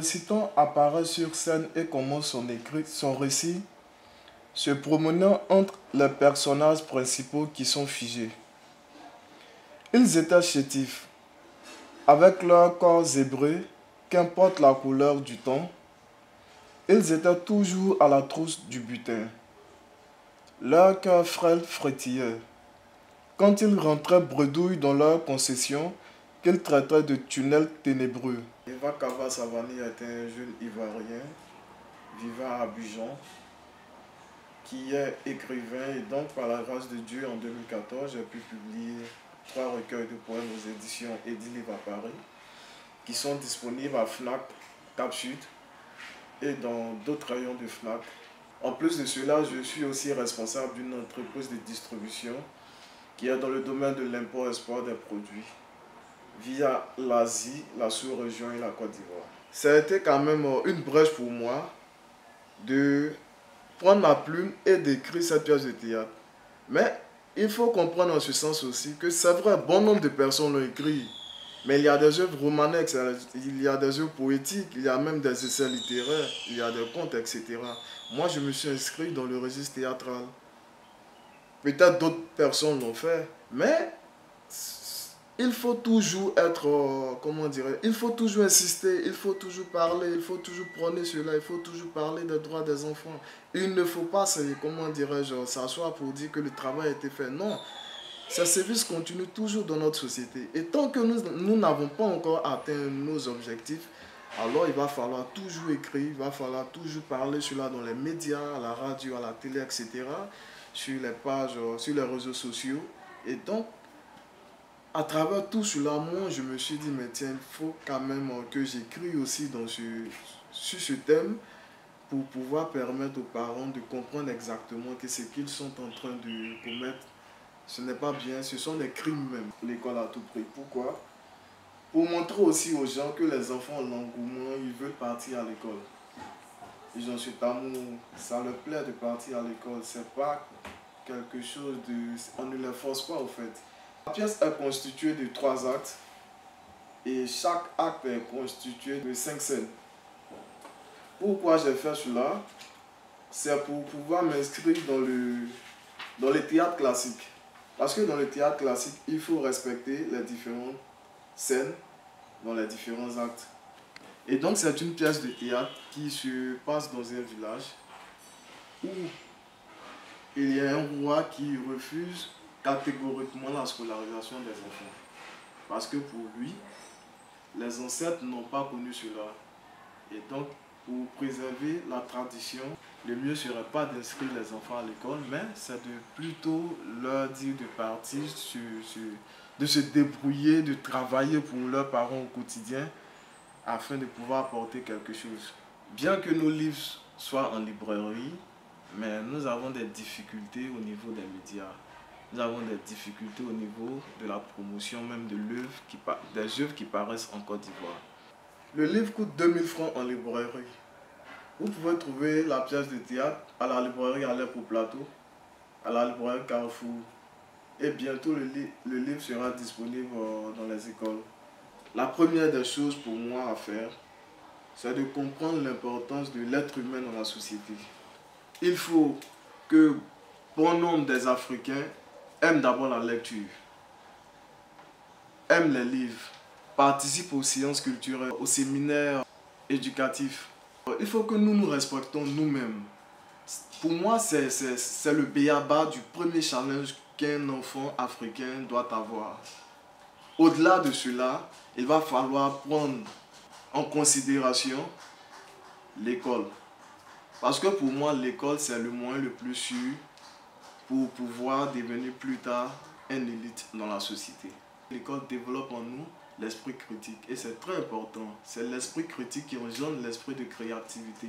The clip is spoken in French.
récitant apparaît sur scène et commence son récit, se promenant entre les personnages principaux qui sont figés. Ils étaient chétifs, avec leurs corps zébrés, qu'importe la couleur du temps, ils étaient toujours à la trousse du butin. Leur cœur frêle frétillait. Quand ils rentraient bredouilles dans leur concession, qu'ils traitaient de tunnels ténébreux. Eva Kava Savani est un jeune Ivoirien vivant à Abidjan, qui est écrivain, et donc par la grâce de Dieu en 2014 j'ai pu publier 3 recueils de poèmes aux éditions Edilivre à Paris, qui sont disponibles à Fnac, Cap Sud et dans d'autres rayons de Fnac. En plus de cela, je suis aussi responsable d'une entreprise de distribution qui est dans le domaine de l'import-export des produits via l'Asie, la sous-région et la Côte d'Ivoire. Ça a été quand même une brèche pour moi de prendre ma plume et d'écrire cette pièce de théâtre. Mais il faut comprendre en ce sens aussi que c'est vrai, bon nombre de personnes l'ont écrit. Mais il y a des œuvres romanesques, il y a des œuvres poétiques, il y a même des essais littéraires, il y a des contes, etc. Moi, je me suis inscrit dans le registre théâtral. Peut-être d'autres personnes l'ont fait, mais il faut toujours être, comment dirais, il faut toujours insister, il faut toujours parler, il faut toujours prôner cela, il faut toujours parler des droits des enfants. Il ne faut pas, comment dirais-je, s'asseoir pour dire que le travail a été fait. Non. Ce service continue toujours dans notre société. Et tant que nous n'avons pas encore atteint nos objectifs, alors il va falloir toujours écrire, il va falloir toujours parler cela dans les médias, à la radio, à la télé, etc., sur les pages, sur les réseaux sociaux. Et donc, à travers tout cela, moi, je me suis dit, mais tiens, il faut quand même que j'écris aussi sur ce thème pour pouvoir permettre aux parents de comprendre exactement que ce qu'ils sont en train de commettre, ce n'est pas bien, ce sont des crimes même. L'école à tout prix. Pourquoi? Pour montrer aussi aux gens que les enfants ont l'engouement, ils veulent partir à l'école. Ils ont cet amour, ça leur plaît de partir à l'école. C'est pas quelque chose de... On ne les force pas au fait. La pièce est constituée de 3 actes et chaque acte est constitué de 5 scènes. Pourquoi j'ai fait cela? C'est pour pouvoir m'inscrire dans le théâtre classique. Parce que dans le théâtre classique, il faut respecter les différentes scènes dans les différents actes. Et donc c'est une pièce de théâtre qui se passe dans un village où il y a un roi qui refuse catégoriquement la scolarisation des enfants. Parce que pour lui, les ancêtres n'ont pas connu cela. Et donc, pour préserver la tradition, le mieux ne serait pas d'inscrire les enfants à l'école, mais c'est de plutôt leur dire de partir, de se débrouiller, de travailler pour leurs parents au quotidien, afin de pouvoir apporter quelque chose. Bien que nos livres soient en librairie, mais nous avons des difficultés au niveau des médias. Nous avons des difficultés au niveau de la promotion même de l'œuvre, des œuvres qui paraissent en Côte d'Ivoire. Le livre coûte 2000 francs en librairie. Vous pouvez trouver la pièce de théâtre à la librairie Alep au Plateau, à la librairie Carrefour. Et bientôt, le livre sera disponible dans les écoles. La première des choses pour moi à faire, c'est de comprendre l'importance de l'être humain dans la société. Il faut que bon nombre des Africains aiment d'abord la lecture, aiment les livres, participent aux séances culturelles, aux séminaires éducatifs. Il faut que nous nous respectons nous-mêmes. Pour moi, c'est le b.a.-ba du premier challenge qu'un enfant africain doit avoir. Au-delà de cela, il va falloir prendre en considération l'école. Parce que pour moi, l'école, c'est le moyen le plus sûr pour pouvoir devenir plus tard un élite dans la société. L'école développe en nous l'esprit critique et c'est très important. C'est l'esprit critique qui engendre l'esprit de créativité.